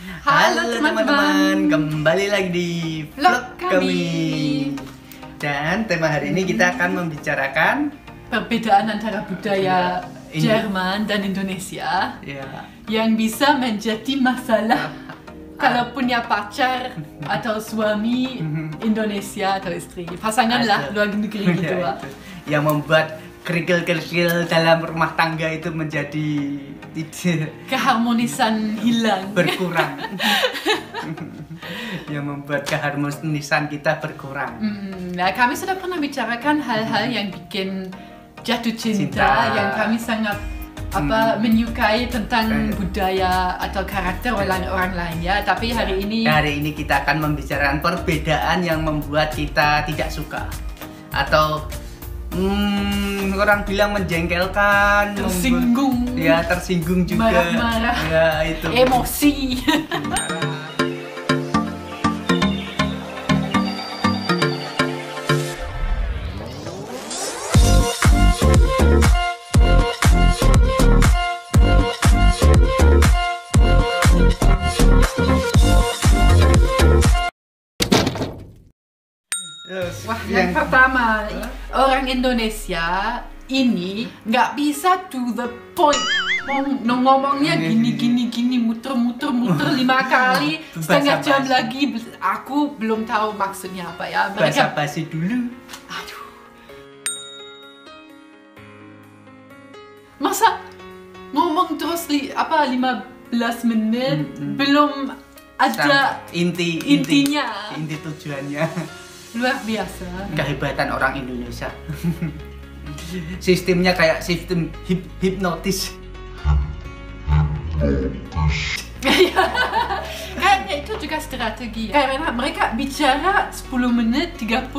Halo teman-teman, kembali lagi di vlog kami. Dan tema hari ini kita akan membicarakan perbedaan antara budaya Jerman dan Indonesia yang bisa menjadi masalah kalau punya pacar atau suami Indonesia atau istri, pasangan lah luar negeri gitu lah. Yang membuat kerikil-kerikil dalam rumah tangga itu menjadi keharmonisan hilang, berkurang. Yang membuat keharmonisan kita berkurang. Nah, kami sudah pernah bicarakan hal-hal yang bikin jatuh cinta. Yang kami sangat menyukai tentang budaya atau karakter orang lain ya. Tapi hari ini kita akan membicarakan perbedaan yang membuat kita tidak suka atau orang bilang menjengkelkan, tersinggung, tersinggung juga, marah-marah, ya itu emosi. Wah, yang pertama, orang Indonesia ini nggak bisa to the point. Ngomongnya gini, muter 5 kali, setengah jam lagi. Aku belum tahu maksudnya apa ya. Basa-basi dulu. Aduh. Masa ngomong terus 15 menit belum ada intinya, inti tujuannya. Luar biasa. Kehebatan orang Indonesia. Sistemnya kayak sistem hipnotis. Kayaknya itu juga strategi. Karena mereka bicara 10 menit, 30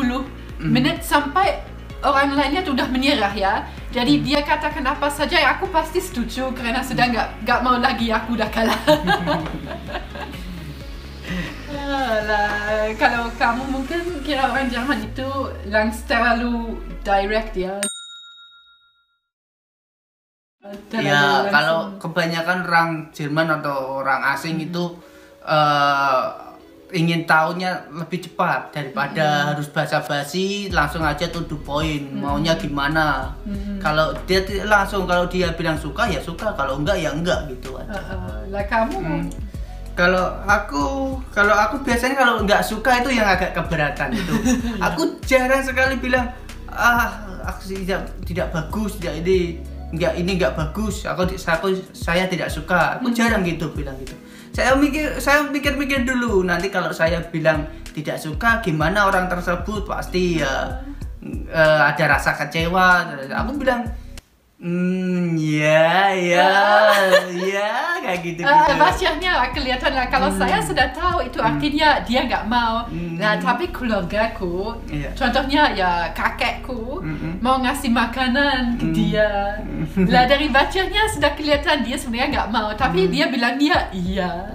menit sampai orang lainnya sudah menyerah ya. Jadi dia katakan apa saja, ya aku pasti setuju karena sudah nggak mau lagi, aku udah kalah. Kalau kamu mungkin kira orang Jerman itu terlalu direct ya. Ya, kalau kebanyakan orang Jerman atau orang asing itu ingin tahunya lebih cepat daripada harus basa-basi, langsung aja to the point, maunya gimana. Kalau dia langsung, kalau dia bilang suka ya suka, kalau enggak ya enggak gitu aja. Lah kamu Kalau aku biasanya kalau nggak suka itu yang agak keberatan itu. Aku jarang sekali bilang aku tidak bagus, ini nggak bagus. Saya tidak suka. Aku jarang gitu bilang gitu. Saya mikir dulu. Nanti kalau saya bilang tidak suka, gimana orang tersebut pasti ada rasa kecewa. Aku bilang ya kayak gitu. Wajahnya kelihatan lah. Kalau saya sudah tahu itu artinya dia nggak mau. Nah, tapi keluargaku, contohnya ya kakekku mau ngasih makanan ke dia. Lah dari wajahnya sudah kelihatan dia sebenarnya nggak mau, tapi dia bilang iya.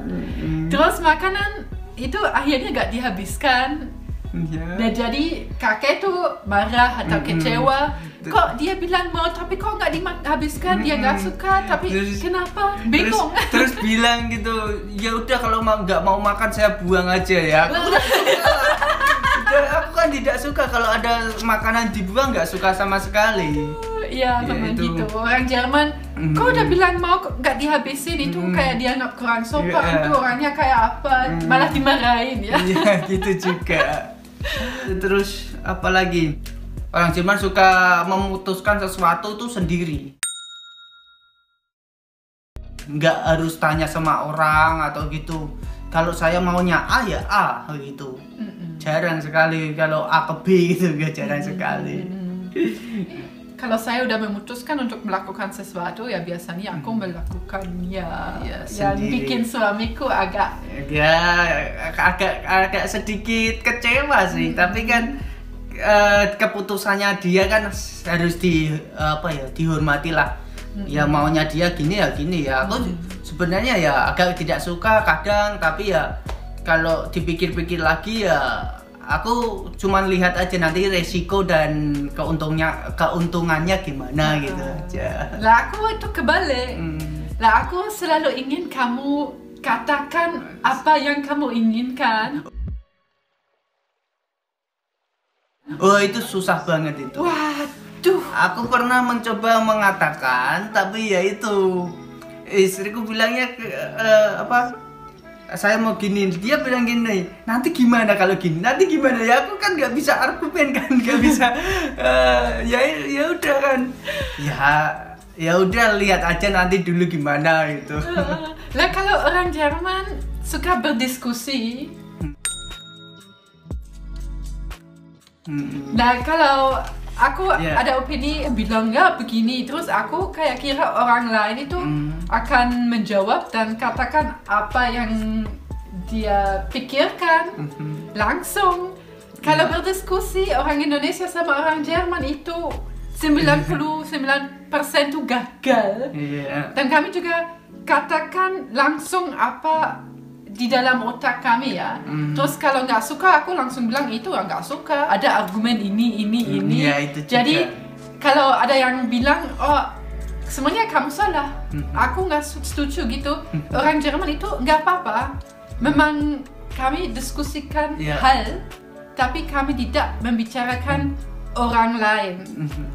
Terus makanan itu akhirnya nggak dihabiskan. Nah, jadi kakek tuh marah atau kecewa. Kok dia bilang mau tapi kok nggak dihabiskan? Dia nggak suka, tapi kenapa? Bingung. Terus bilang gitu, ya udah kalau nggak mau makan saya buang aja ya. Aku kan tidak suka kalau ada makanan dibuang, nggak suka sama sekali. Iya, memang gitu. Orang Jerman, kok udah bilang mau nggak dihabisin, itu kayak dia nggak kurang sopan. Itu orangnya kayak apa? Malah dimarahin ya. Iya, gitu juga. Terus apalagi orang Jerman suka memutuskan sesuatu tuh sendiri, nggak harus tanya sama orang atau gitu. Kalau saya maunya A ya A gitu. Jarang sekali kalau A ke B gitu, jarang sekali. Kalau saya udah memutuskan untuk melakukan sesuatu, ya biasanya aku melakukannya. Yang bikin suamiku agak sedikit kecewa sih. Tapi kan keputusannya dia kan harus dihormati lah. Ya maunya dia gini ya gini ya. Aku sebenarnya ya agak tidak suka kadang, tapi ya kalau dipikir-pikir lagi ya aku cuman lihat aja nanti resiko dan keuntungannya gimana gitu aja. Lah aku itu kebalik. Lah aku selalu ingin kamu katakan apa yang kamu inginkan. Oh, itu susah banget itu. Waduh. Aku pernah mencoba mengatakan, tapi ya itu istriku bilangnya saya mau gini, dia bilang gini, nanti gimana kalau gini, nanti gimana ya, aku kan nggak bisa argumen kan, nggak bisa ya udah kan, ya udah lihat aja nanti dulu gimana gitu. Lah kalau orang Jerman suka berdiskusi. Nah kalau aku ada opini bilang nggak begini, terus aku kayak kira orang lain itu akan menjawab dan katakan apa yang dia pikirkan langsung. Kalau berdiskusi orang Indonesia sama orang Jerman itu 99% itu gagal. Dan kami juga katakan langsung apa di dalam otak kami ya. Terus kalau nggak suka aku langsung bilang itu nggak suka. Ada argumen ini. Ya, itu juga. Jadi kalau ada yang bilang oh semuanya kamu salah, aku nggak setuju gitu. Orang Jerman itu nggak apa-apa. Memang kami diskusikan hal, tapi kami tidak membicarakan orang lain.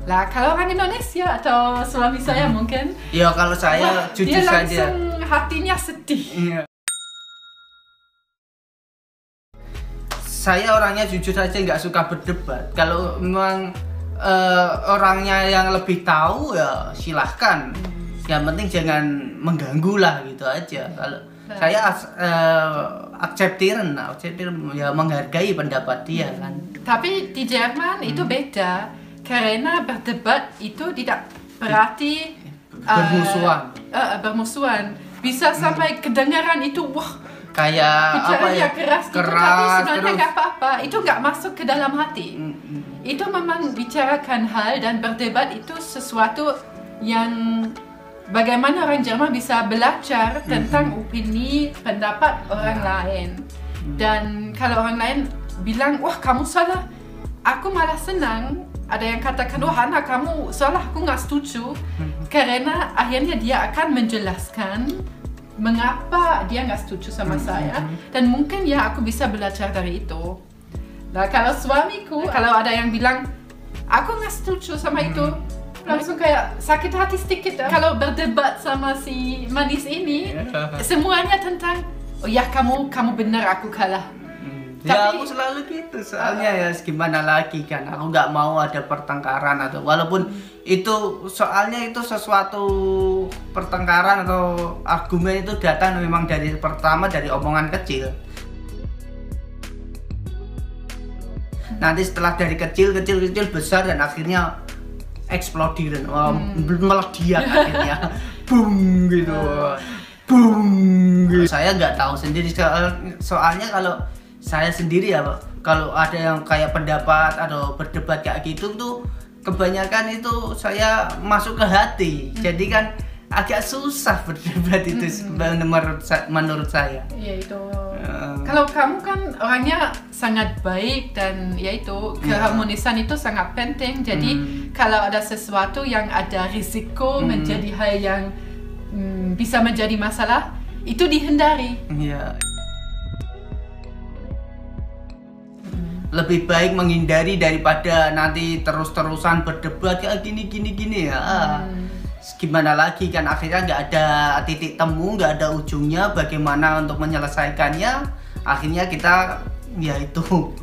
Lah kalau orang Indonesia atau suami saya mungkin. Ya kalau saya jujur dia saja. Dia langsung hatinya sedih. Saya orangnya jujur saja nggak suka berdebat. Kalau memang orangnya yang lebih tahu ya silahkan. Yang penting jangan mengganggu lah gitu aja. Kalau saya akceptiran ya, menghargai pendapat dia kan. Tapi di Jerman itu beda karena berdebat itu tidak berarti bermusuhan. Bisa sampai kedengaran itu kayak apa ya keras, tapi sebenarnya nggak apa-apa, itu nggak masuk ke dalam hati. Itu memang bicarakan hal dan berdebat itu sesuatu yang bagaimana orang Jerman bisa belajar tentang opini pendapat orang lain. Dan kalau orang lain bilang wah kamu salah, aku malah senang. Ada yang katakan wah Hana kamu salah, aku nggak setuju, karena akhirnya dia akan menjelaskan mengapa dia nggak setuju sama saya, dan mungkin ya aku bisa belajar dari itu. Nah kalau suamiku, kalau ada yang bilang aku nggak setuju sama itu, langsung kayak sakit hati sedikit. Kalau berdebat sama si manis ini, semuanya tentang oh ya kamu benar, aku kalah. Ya aku selalu gitu, soalnya ya gimana lagi kan, aku nggak mau ada pertengkaran atau walaupun itu soalnya itu sesuatu pertengkaran atau argumen itu datang memang dari pertama dari omongan kecil. Nanti setelah dari kecil besar dan akhirnya eksplodiran, meledak akhirnya, boom gitu, boom gitu. Saya nggak tahu sendiri soalnya kalau saya sendiri ya, kalau ada yang kayak pendapat atau berdebat kayak gitu tuh kebanyakan itu saya masuk ke hati. Jadi kan agak susah berdebat itu menurut saya. Iya itu. Kalau kamu kan orangnya sangat baik dan ya itu keharmonisan itu sangat penting. Jadi kalau ada sesuatu yang ada risiko menjadi hal yang bisa menjadi masalah, itu dihindari. Iya. Lebih baik menghindari daripada nanti terus-terusan berdebat kayak gini ya. Gimana lagi kan, akhirnya nggak ada titik temu, nggak ada ujungnya bagaimana untuk menyelesaikannya. Akhirnya kita ya itu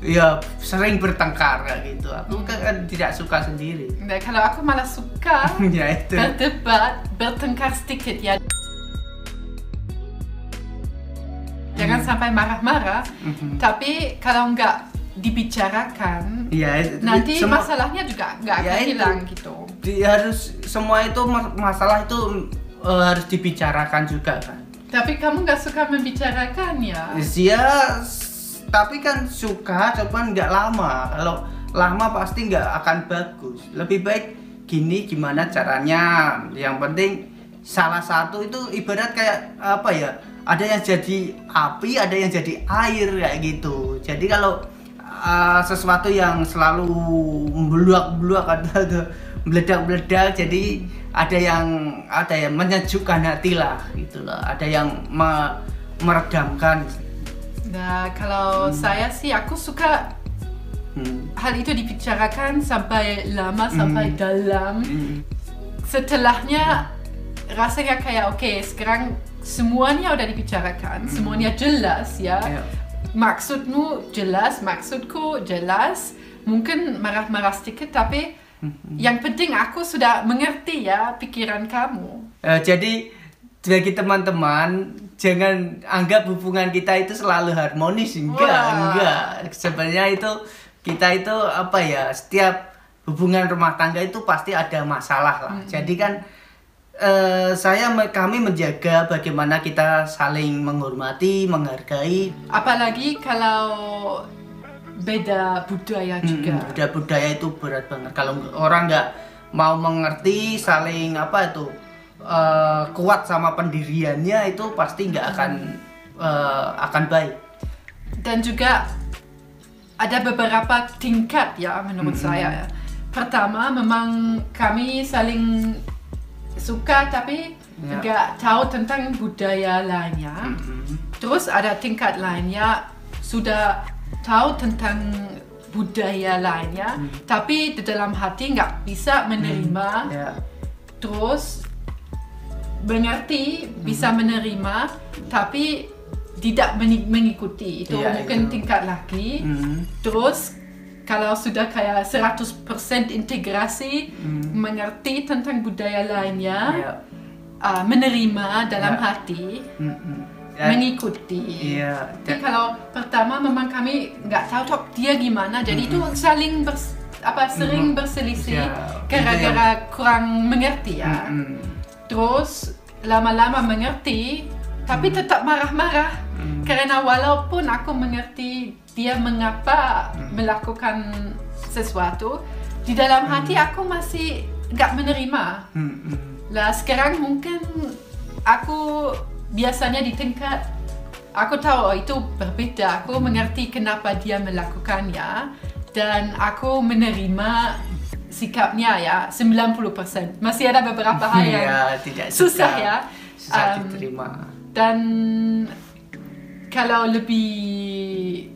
ya sering bertengkar kayak gitu. Aku kan tidak suka sendiri. Nah, kalau aku malah suka ya itu. Berdebat, bertengkar sedikit ya. Jangan sampai marah-marah, tapi kalau nggak dibicarakan, nanti masalahnya juga nggak akan hilang gitu. Semua itu masalah itu harus dibicarakan juga kan. Tapi kamu nggak suka membicarakan ya? Iya, tapi kan suka, cuman nggak lama. Kalau lama pasti nggak akan bagus. Lebih baik gini, gimana caranya. Yang penting salah satu itu ibarat kayak apa ya? Ada yang jadi api, ada yang jadi air kayak gitu. Jadi kalau sesuatu yang selalu meluak-meluak atau meledak-meledak, jadi ada yang menyejukkan hati lah gitulah, ada yang meredamkan. Nah, kalau saya sih aku suka hal itu dibicarakan sampai lama, sampai dalam. Setelahnya rasanya kayak oke, sekarang semuanya udah dibicarakan, semuanya jelas ya. Maksudmu jelas, maksudku jelas. Mungkin marah-marah sedikit, tapi yang penting aku sudah mengerti ya pikiran kamu. Jadi bagi teman-teman, jangan anggap hubungan kita itu selalu harmonis. Enggak. Sebenarnya kita itu apa ya, setiap hubungan rumah tangga itu pasti ada masalah lah. Jadi kan kami menjaga bagaimana kita saling menghormati, menghargai. Apalagi kalau beda budaya juga. Beda budaya itu berat banget. Kalau orang nggak mau mengerti, saling kuat sama pendiriannya, itu pasti nggak akan baik. Dan juga ada beberapa tingkat ya menurut saya. Pertama, memang kami saling suka tapi nggak tahu tentang budaya lainnya. Terus ada tingkat lainnya, sudah tahu tentang budaya lainnya, tapi di dalam hati nggak bisa menerima. Terus mengerti, bisa menerima, tapi tidak mengikuti. Itu mungkin tingkat lagi. Terus kalau sudah kayak 100% integrasi, mengerti tentang budaya lainnya, menerima dalam hati, mengikuti. Tapi kalau pertama memang kami nggak tahu dia gimana, jadi itu saling sering berselisih gara-gara kurang mengerti ya. Terus lama-lama mengerti, tapi tetap marah-marah karena walaupun aku mengerti dia mengapa melakukan sesuatu, di dalam hati aku masih nggak menerima. Lah sekarang mungkin aku biasanya di tingkat aku tahu itu berbeda, aku mengerti kenapa dia melakukannya dan aku menerima sikapnya ya 90%. Masih ada beberapa hal yang susah ya. Susah diterima. Dan kalau lebih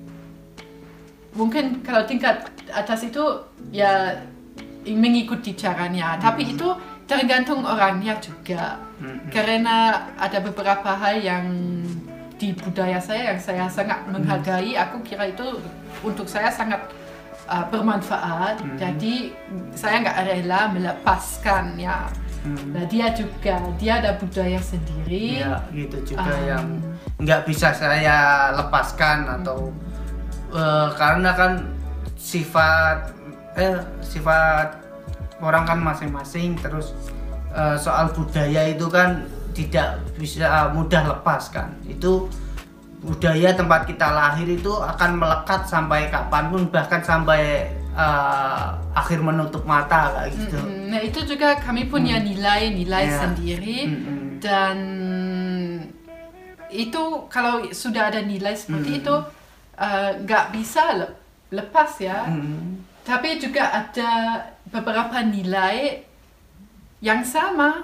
mungkin kalau tingkat atas itu ya mengikuti caranya, tapi itu tergantung orangnya juga. Karena ada beberapa hal yang di budaya saya yang saya sangat menghargai, aku kira itu untuk saya sangat bermanfaat, jadi saya nggak rela melepaskan ya. Nah dia ada budaya sendiri. Ya gitu juga yang nggak bisa saya lepaskan atau karena kan sifat orang kan masing-masing. Terus soal budaya itu kan tidak bisa mudah lepas kan. Itu budaya tempat kita lahir itu akan melekat sampai kapanpun, bahkan sampai akhir menutup mata kayak gitu. Nah itu juga kami punya nilai-nilai sendiri. Dan itu kalau sudah ada nilai seperti itu nggak bisa lepas ya. Tapi juga ada beberapa nilai yang sama,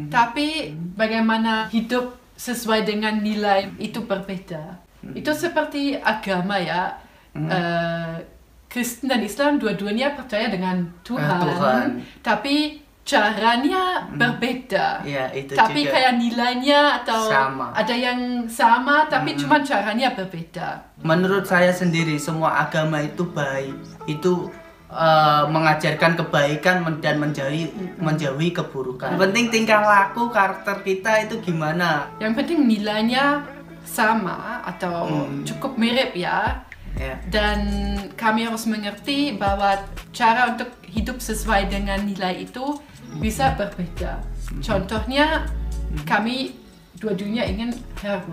tapi bagaimana hidup sesuai dengan nilai itu berbeda. Itu seperti agama ya. Kristen dan Islam dua-duanya percaya dengan Tuhan. Tapi caranya berbeda. Itu tapi juga kayak nilainya atau sama. Ada yang sama tapi cuma caranya berbeda. Menurut saya sendiri semua agama itu baik. Itu mengajarkan kebaikan dan menjauhi keburukan. Yang penting tingkah laku karakter kita itu gimana. Yang penting nilainya sama atau cukup mirip ya. Dan kami harus mengerti bahwa cara untuk hidup sesuai dengan nilai itu bisa berbeda. Contohnya kami dua-duanya ingin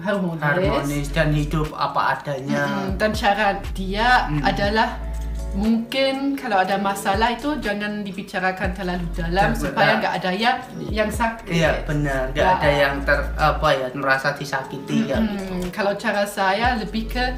harmonis dan hidup apa adanya. Dan cara dia adalah mungkin kalau ada masalah itu jangan dibicarakan terlalu dalam supaya nggak ada yang sakit. Iya benar, nggak ada yang merasa disakiti ya gitu. Kalau cara saya lebih ke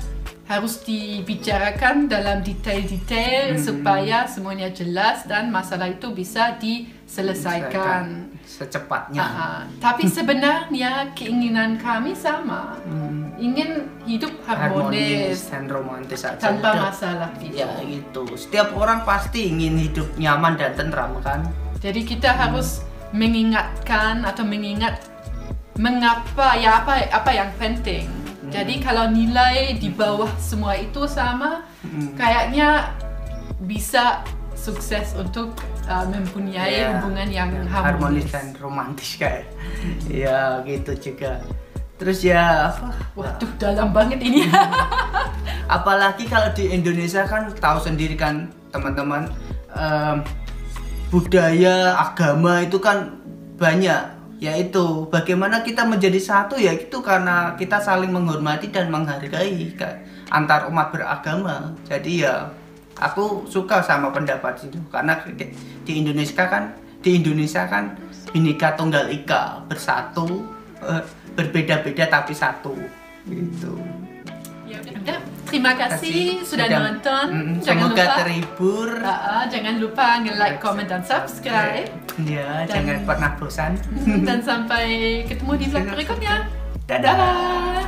harus dibicarakan dalam detail-detail supaya semuanya jelas dan masalah itu bisa diselesaikan secepatnya. Tapi sebenarnya keinginan kami sama, ingin hidup harmonis dan romantis aja tanpa masalah itu. Ya gitu. Setiap orang pasti ingin hidup nyaman dan tenteram kan. Jadi kita harus mengingatkan atau mengingat mengapa apa yang penting. Jadi kalau nilai di bawah semua itu sama, kayaknya bisa sukses untuk mempunyai hubungan yang harmonis dan romantis kayak. Ya gitu juga. Terus ya, waduh dalam banget ini. Apalagi kalau di Indonesia kan tahu sendiri kan teman-teman, budaya agama itu kan banyak. Yaitu bagaimana kita menjadi satu, ya itu karena kita saling menghormati dan menghargai antar umat beragama. Jadi ya aku suka sama pendapat itu karena di Indonesia kan Bhinneka Tunggal Ika, bersatu, berbeda-beda tapi satu gitu. Ya, terima kasih sudah nonton. Semoga terhibur. Jangan lupa nge-like, comment, dan subscribe. Ya, jangan pernah bosan. Dan sampai ketemu di vlog berikutnya. Dadah.